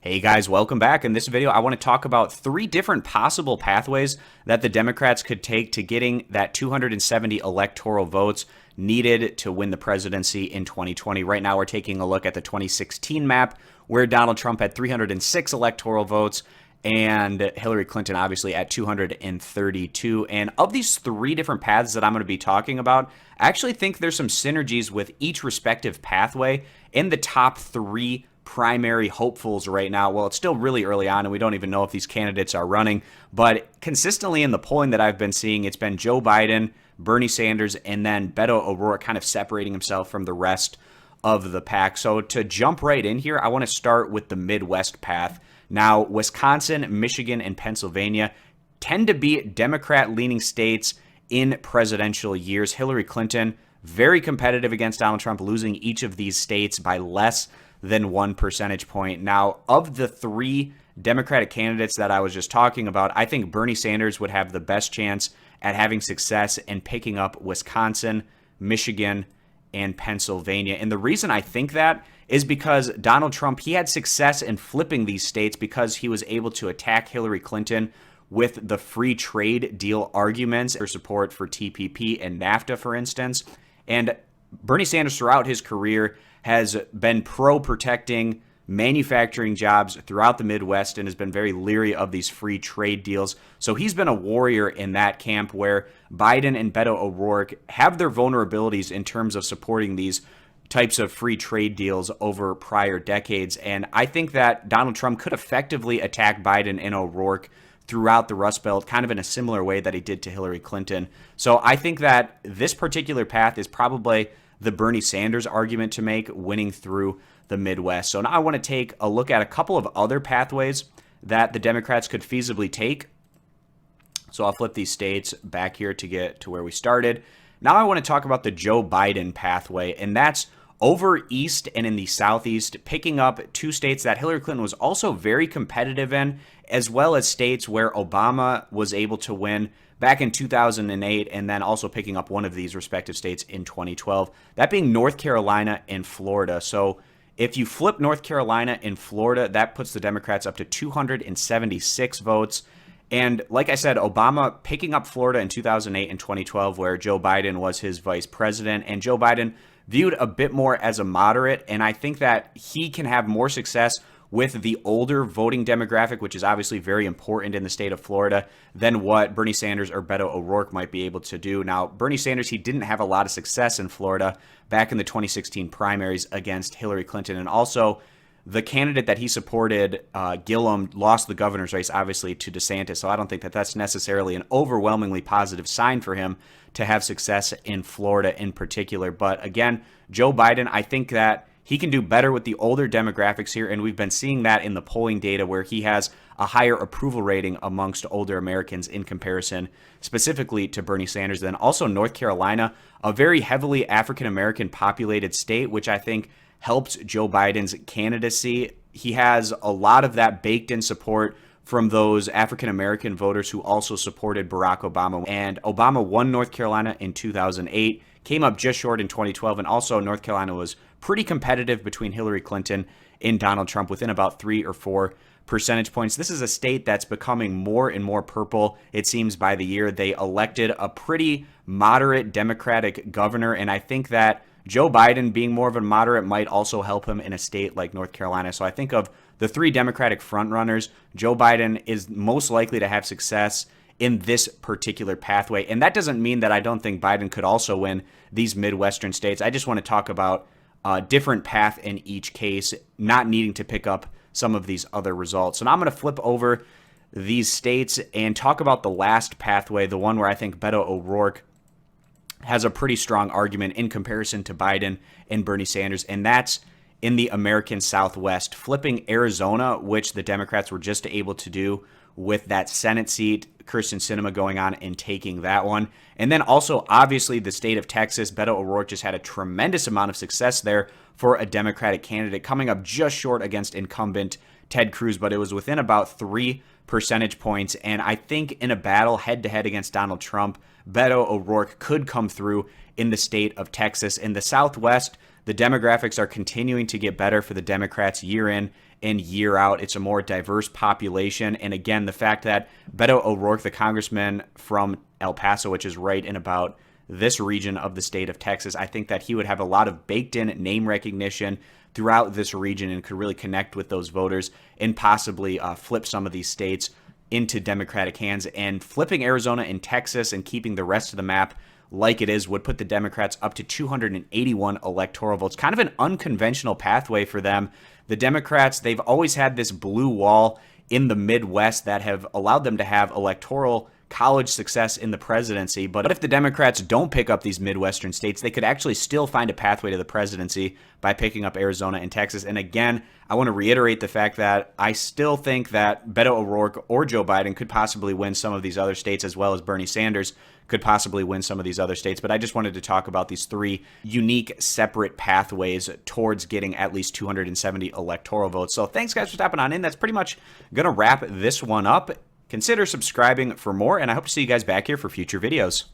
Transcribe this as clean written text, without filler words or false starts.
Hey guys, welcome back. In this video, I want to talk about three different possible pathways that the Democrats could take to getting that 270 electoral votes needed to win the presidency in 2020. Right now, we're taking a look at the 2016 map where Donald Trump had 306 electoral votes and Hillary Clinton obviously at 232. And of these three different paths that I'm going to be talking about, I actually think there's some synergies with each respective pathway in the top three primary hopefuls right now. Well, it's still really early on, and we don't even know if these candidates are running. But consistently in the polling that I've been seeing, it's been Joe Biden, Bernie Sanders, and then Beto O'Rourke kind of separating himself from the rest of the pack. So to jump right in here, I want to start with the Midwest path. Now, Wisconsin, Michigan, and Pennsylvania tend to be Democrat-leaning states in presidential years. Hillary Clinton, very competitive against Donald Trump, losing each of these states by less than 1 percentage point. Now, of the three Democratic candidates that I was just talking about, I think Bernie Sanders would have the best chance at having success in picking up Wisconsin, Michigan, and Pennsylvania. And the reason I think that is because Donald Trump, he had success in flipping these states because he was able to attack Hillary Clinton with the free trade deal arguments or support for TPP and NAFTA, for instance. And Bernie Sanders throughout his career has been pro-protecting manufacturing jobs throughout the Midwest and has been very leery of these free trade deals. So he's been a warrior in that camp where Biden and Beto O'Rourke have their vulnerabilities in terms of supporting these types of free trade deals over prior decades. And I think that Donald Trump could effectively attack Biden and O'Rourke throughout the Rust Belt, kind of in a similar way that he did to Hillary Clinton. So I think that this particular path is probably the Bernie Sanders argument to make, winning through the Midwest. So now I want to take a look at a couple of other pathways that the Democrats could feasibly take. So I'll flip these states back here to get to where we started. Now I want to talk about the Joe Biden pathway, and that's over east and in the southeast, picking up two states that Hillary Clinton was also very competitive in, as well as states where Obama was able to win back in 2008, and then also picking up one of these respective states in 2012, that being North Carolina and Florida. So if you flip North Carolina and Florida, that puts the Democrats up to 276 votes. And like I said, Obama picking up Florida in 2008 and 2012, where Joe Biden was his vice president, and Joe Biden viewed a bit more as a moderate, and I think that he can have more success with the older voting demographic, which is obviously very important in the state of Florida, than what Bernie Sanders or Beto O'Rourke might be able to do. Now, Bernie Sanders, he didn't have a lot of success in Florida back in the 2016 primaries against Hillary Clinton. And also, the candidate that he supported, Gillum, lost the governor's race, obviously, to DeSantis. So I don't think that that's necessarily an overwhelmingly positive sign for him to have success in Florida in particular. But again, Joe Biden, I think that he can do better with the older demographics here, and we've been seeing that in the polling data where he has a higher approval rating amongst older Americans in comparison specifically to Bernie Sanders. Then also North Carolina, a very heavily African-American populated state, which I think helped Joe Biden's candidacy. He has a lot of that baked in support from those African-American voters who also supported Barack Obama. And Obama won North Carolina in 2008, came up just short in 2012, and also North Carolina was pretty competitive between Hillary Clinton and Donald Trump within about 3 or 4 percentage points. This is a state that's becoming more and more purple, it seems, by the year. They elected a pretty moderate Democratic governor, and I think that Joe Biden being more of a moderate might also help him in a state like North Carolina. So I think of the three Democratic frontrunners, Joe Biden is most likely to have success in this particular pathway. And that doesn't mean that I don't think Biden could also win these Midwestern states. I just want to talk about a different path in each case, not needing to pick up some of these other results. So now I'm going to flip over these states and talk about the last pathway, the one where I think Beto O'Rourke has a pretty strong argument in comparison to Biden and Bernie Sanders, and that's in the American Southwest, flipping Arizona, which the Democrats were just able to do with that Senate seat, Kyrsten Sinema going on and taking that one. And then also, obviously, the state of Texas, Beto O'Rourke just had a tremendous amount of success there for a Democratic candidate, coming up just short against incumbent Ted Cruz, but it was within about 3 percentage points. And I think in a battle head-to-head against Donald Trump, Beto O'Rourke could come through in the state of Texas. In the Southwest, The demographics are continuing to get better for the Democrats year in and year out. It's a more diverse population. And again, the fact that Beto O'Rourke, the congressman from El Paso, which is right in about this region of the state of Texas, I think that he would have a lot of baked in name recognition throughout this region and could really connect with those voters and possibly flip some of these states into Democratic hands. And flipping Arizona and Texas and keeping the rest of the map like it is would put the Democrats up to 281 electoral votes. Kind of an unconventional pathway for them. The Democrats, they've always had this blue wall in the Midwest that have allowed them to have electoral college success in the presidency. But if the Democrats don't pick up these Midwestern states, they could actually still find a pathway to the presidency by picking up Arizona and Texas. And again, I want to reiterate the fact that I still think that Beto O'Rourke or Joe Biden could possibly win some of these other states, as well as Bernie Sanders could possibly win some of these other states. But I just wanted to talk about these three unique, separate pathways towards getting at least 270 electoral votes. So thanks, guys, for stopping on in. That's pretty much going to wrap this one up. Consider subscribing for more, and I hope to see you guys back here for future videos.